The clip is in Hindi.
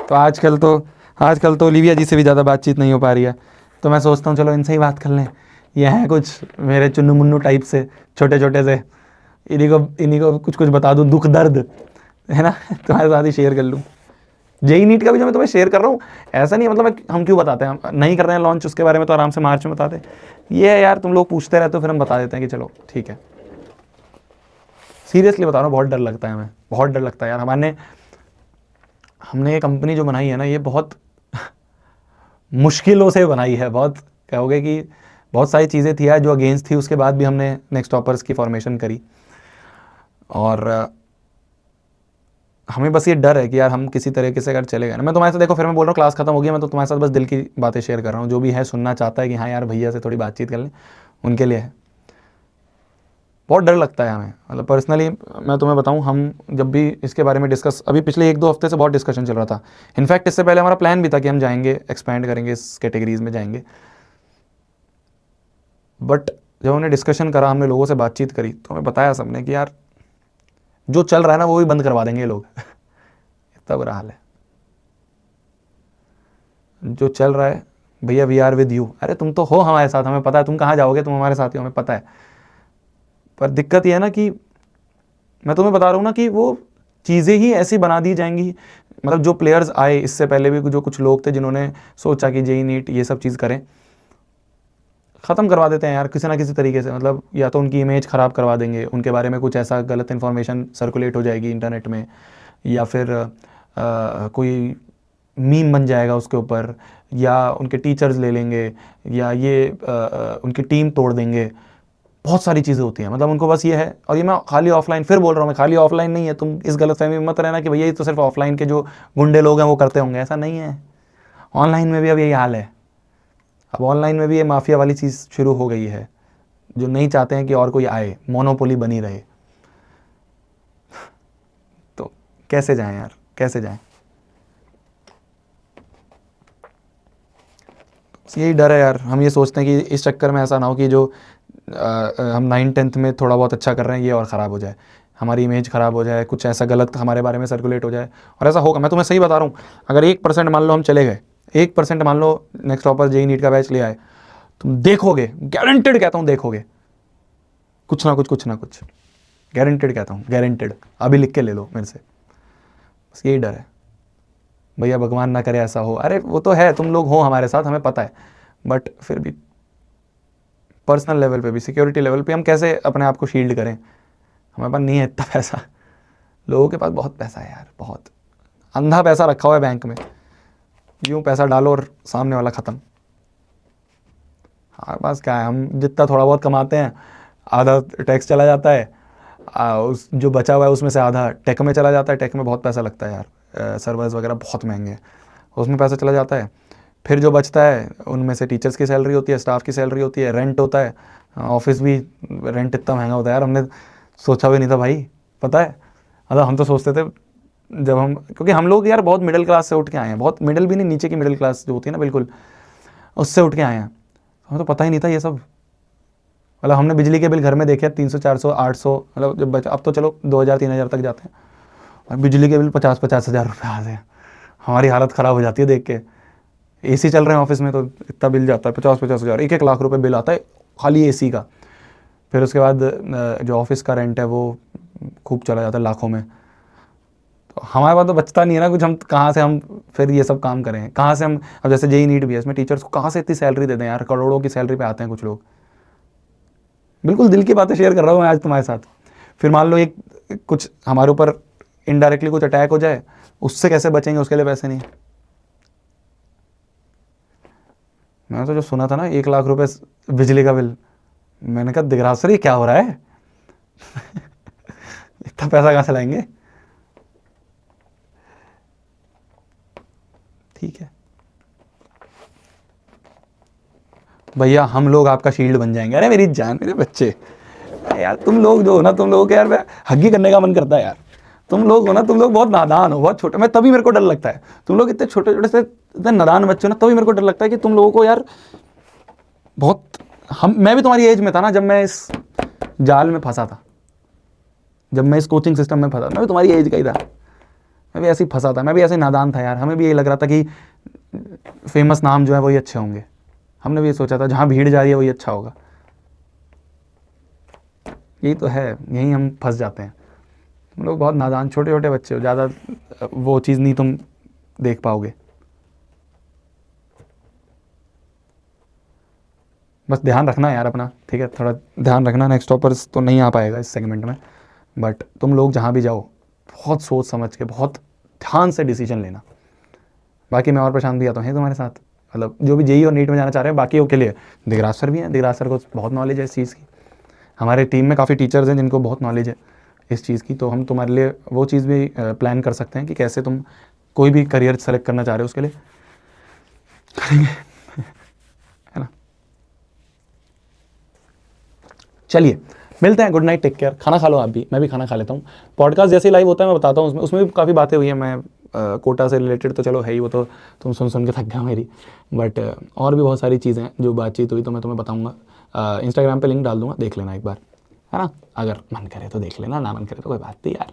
तो आजकल तो ओलिविया जी से भी ज़्यादा बातचीत नहीं हो पा रही है, तो मैं सोचता हूँ चलो इनसे ही बात कर लें। ये हैं कुछ मेरे चुन्नू मुन्नू टाइप से, छोटे छोटे से, इन्हीं को कुछ कुछ बता दूँ, दुख दर्द है ना, तुम्हारे साथ ही शेयर कर लूँ। जेई नीट का भी जो मैं तुम्हें शेयर कर रहा हूँ, ऐसा नहीं है मतलब हम क्यों बताते हैं, हम नहीं कर रहे हैं लॉन्च, उसके बारे में तो आराम से मार्च में बताते। ये है यार, तुम लोग पूछते रहते हो, फिर हम बता देते हैं कि चलो ठीक है। सीरियसली बता रहा हूँ, बहुत डर लगता है हमें, बहुत डर लगता है यार। हमने ये कंपनी जो बनाई है ना, ये बहुत मुश्किलों से बनाई है। बहुत कहोगे कि बहुत सारी चीज़ें थी यार जो अगेंस्ट थी, उसके बाद भी हमने नेक्स्ट टॉपर्स की फॉर्मेशन करी। और हमें बस ये डर है कि यार हम किसी तरीके से अगर चले गए ना, मैं तुम्हारे साथ, देखो फिर मैं बोल रहा हूँ क्लास खत्म हो गई, मैं तो तुम्हारे साथ बस दिल की बातें शेयर कर रहा हूँ। जो भी है सुनना चाहता है कि हाँ यार भैया से थोड़ी बातचीत कर लें, उनके लिए है। बहुत डर लगता है हमें, मतलब पर्सनली मैं तुम्हें बताऊं, हम जब भी इसके बारे में डिस्कस, अभी पिछले 1-2 हफ्ते से बहुत डिस्कशन चल रहा था। इनफैक्ट इससे पहले हमारा प्लान भी था कि हम जाएंगे, एक्सपैंड करेंगे, इस कैटेगरीज में जाएंगे। बट जब हमने डिस्कशन करा, हमने लोगों से बातचीत करी, तो हमें बताया सबने कि यार जो चल रहा है ना वो भी बंद करवा देंगे ये लोग इतना बुरा हाल है जो चल रहा है। भैया वी आर विद यू, अरे तुम तो हो हमारे साथ, हमें पता है तुम कहाँ जाओगे, तुम हमारे साथ ही हो, हमें पता है। पर दिक्कत यह है ना कि मैं तुम्हें बता रहा हूँ ना कि वो चीज़ें ही ऐसी बना दी जाएंगी। मतलब जो प्लेयर्स आए इससे पहले भी, जो कुछ लोग थे जिन्होंने सोचा कि जेई नीट ये सब चीज़ करें, ख़त्म करवा देते हैं यार किसी ना किसी तरीके से। मतलब या तो उनकी इमेज ख़राब करवा देंगे, उनके बारे में कुछ ऐसा गलत इन्फॉर्मेशन सर्कुलेट हो जाएगी इंटरनेट में, या फिर कोई मीम बन जाएगा उसके ऊपर, या उनके टीचर्स ले लेंगे, या ये उनकी टीम तोड़ देंगे। बहुत सारी चीज़ें होती हैं, मतलब उनको बस ये है। और ये मैं खाली ऑफलाइन, फिर बोल रहा हूँ मैं, खाली ऑफलाइन नहीं है, तुम इस गलतफहमी में मत रहना कि भैया ये तो सिर्फ ऑफलाइन के जो गुंडे लोग हैं वो करते होंगे, ऐसा नहीं है। ऑनलाइन में भी अब यही हाल है। अब ऑनलाइन में भी ये माफिया वाली चीज़ शुरू हो गई है, जो नहीं चाहते हैं कि और कोई आए, मोनोपोली बनी रहे। तो कैसे जाएं यार, कैसे जाएं? यही डर है यार। हम ये सोचते हैं कि इस चक्कर में ऐसा ना हो कि जो हम 9th-10th में थोड़ा बहुत अच्छा कर रहे हैं ये और ख़राब हो जाए, हमारी इमेज ख़राब हो जाए, कुछ ऐसा गलत हमारे बारे में सर्कुलेट हो जाए। और ऐसा होगा, मैं तुम्हें सही बता रहा हूँ। अगर 1% मान लो हम चले गए, 1% मान लो नेक्स्ट टॉपर जेई नीट का बैच ले आए, तुम देखोगे, गारंटेड कहता हूँ देखोगे, कुछ ना कुछ, कुछ ना कुछ, गारंटेड कहता हूँ, गारंटेड। अभी लिख के ले लो मेरे से, बस यही डर है। भैया भगवान ना करे ऐसा हो, अरे वो तो है, तुम लोग हो हमारे साथ, हमें पता है। बट फिर भी पर्सनल लेवल पे भी, सिक्योरिटी लेवल पे हम कैसे अपने आप को शील्ड करें? हमारे पास नहीं है इतना पैसा। लोगों के पास बहुत पैसा है यार, बहुत अंधा पैसा रखा हुआ है बैंक में, यूँ पैसा डालो और सामने वाला ख़त्म। हमारे पास क्या है, हम जितना थोड़ा बहुत कमाते हैं, आधा टैक्स चला जाता है, उस जो बचा हुआ है उसमें से आधा टेक में चला जाता है। टेक में बहुत पैसा लगता है यार, सर्वर्स वगैरह बहुत महंगे हैं, उसमें पैसा चला जाता है। फिर जो बचता है उनमें से टीचर्स की सैलरी होती है, स्टाफ की सैलरी होती है, रेंट होता है। ऑफिस भी, रेंट इतना महंगा होता है यार, हमने सोचा भी नहीं था भाई, पता है। मतलब हम तो सोचते थे जब हम, क्योंकि हम लोग यार बहुत मिडिल क्लास से उठ के आए हैं, बहुत मिडिल भी नहीं, नीचे की मिडिल क्लास जो होती है ना, बिल्कुल उससे उठ के आए हैं। हमें तो पता ही नहीं था ये सब। मतलब हमने बिजली के बिल घर में देखे 300, 400, 800, मतलब जब बचा, अब तो चलो 2000-3000 तक जाते हैं, और बिजली के बिल 50-50 हज़ार रुपये आते हैं। हमारी हालत ख़राब हो जाती है देख के। एसी चल रहे हैं ऑफिस में तो इतना बिल जाता है, 50-50 हज़ार, 1-1 लाख रुपए बिल आता है खाली एसी का। फिर उसके बाद जो ऑफिस का रेंट है वो खूब चला जाता है लाखों में। तो हमारे पास तो बचता नहीं है ना कुछ, हम कहाँ से हम फिर ये सब काम करें, कहाँ से हम? अब जैसे जेई नीट भी है, इसमें टीचर्स को कहाँ से इतनी सैलरी दे दें यार, करोड़ों की सैलरी पे आते हैं कुछ लोग। बिल्कुल दिल की बातें शेयर कर रहा हूँ मैं आज तुम्हारे साथ। फिर मान लो एक कुछ हमारे ऊपर इनडायरेक्टली कुछ अटैक हो जाए, उससे कैसे बचेंगे, उसके लिए पैसे नहीं। मैंने तो जो सुना था ना 1 लाख रुपए बिजली का बिल, मैंने कहा दिख रहा सर ये क्या हो रहा है इतना पैसा कहाँ से लाएंगे? ठीक है भैया, हम लोग आपका शील्ड बन जाएंगे। अरे मेरी जान, मेरे बच्चे, अरे यार तुम लोग जो हो ना, तुम लोगों के यार हग्गी करने का मन करता है यार। तुम लोग हो ना, तुम लोग बहुत नादान हो, बहुत छोटे। मैं तभी मेरे को डर लगता है, तुम लोग इतने छोटे छोटे से इतने नादान बच्चे हो ना, तभी मेरे को डर लगता है कि तुम लोगों को यार बहुत, मैं भी तुम्हारी एज में था ना जब मैं इस जाल में फंसा था, जब मैं इस कोचिंग सिस्टम में फंसा, मैं भी तुम्हारी एज का ही था। मैं भी ऐसे ही फंसा था, मैं भी ऐसे नादान था यार। हमें भी यही लग रहा था कि फेमस नाम जो है वही अच्छे होंगे, हमने भी ये सोचा था जहाँ भीड़ जा रही है वही अच्छा होगा। यही तो है, यही हम फंस जाते हैं। तुम लोग बहुत नादान छोटे छोटे बच्चे हो, ज़्यादा वो चीज़ नहीं तुम देख पाओगे। बस ध्यान रखना यार अपना, ठीक है, थोड़ा ध्यान रखना। नेक्स्ट टॉपर्स तो नहीं आ पाएगा इस सेगमेंट में, बट तुम लोग जहाँ भी जाओ बहुत सोच समझ के, बहुत ध्यान से डिसीजन लेना। बाकी मैं और प्रशांत भैया तो हैं तुम्हारे साथ, मतलब जो भी जेई और नीट में जाना चाह रहे हैं, बाकी के लिए दिगराज सर भी हैं। दिगराज सर को बहुत नॉलेज है इस चीज़ की। हमारे टीम में काफ़ी टीचर्स हैं जिनको बहुत नॉलेज है इस चीज़ की, तो हम तुम्हारे लिए वो चीज़ भी प्लान कर सकते हैं कि कैसे तुम कोई भी करियर सेलेक्ट करना चाह रहे हो उसके लिए करेंगे, है ना। चलिए मिलते हैं, गुड नाइट, टेक केयर। खाना खा लो आप भी, मैं भी खाना खा लेता हूँ। पॉडकास्ट जैसे लाइव होता है मैं बताता हूँ, उसमें भी काफ़ी बातें हुई हैं। मैं कोटा से रिलेटेड तो चलो है ही, वो तो तुम सुन सुन के थक गए मेरी, बट और भी बहुत सारी चीज़ें हैं जो बातचीत हुई तो मैं तुम्हें बताऊँगा। इंस्टाग्राम पे लिंक डाल दूँगा, देख लेना एक बार, है ना। अगर मन करे तो देख लेना, ना मन करे तो कोई बात नहीं यार।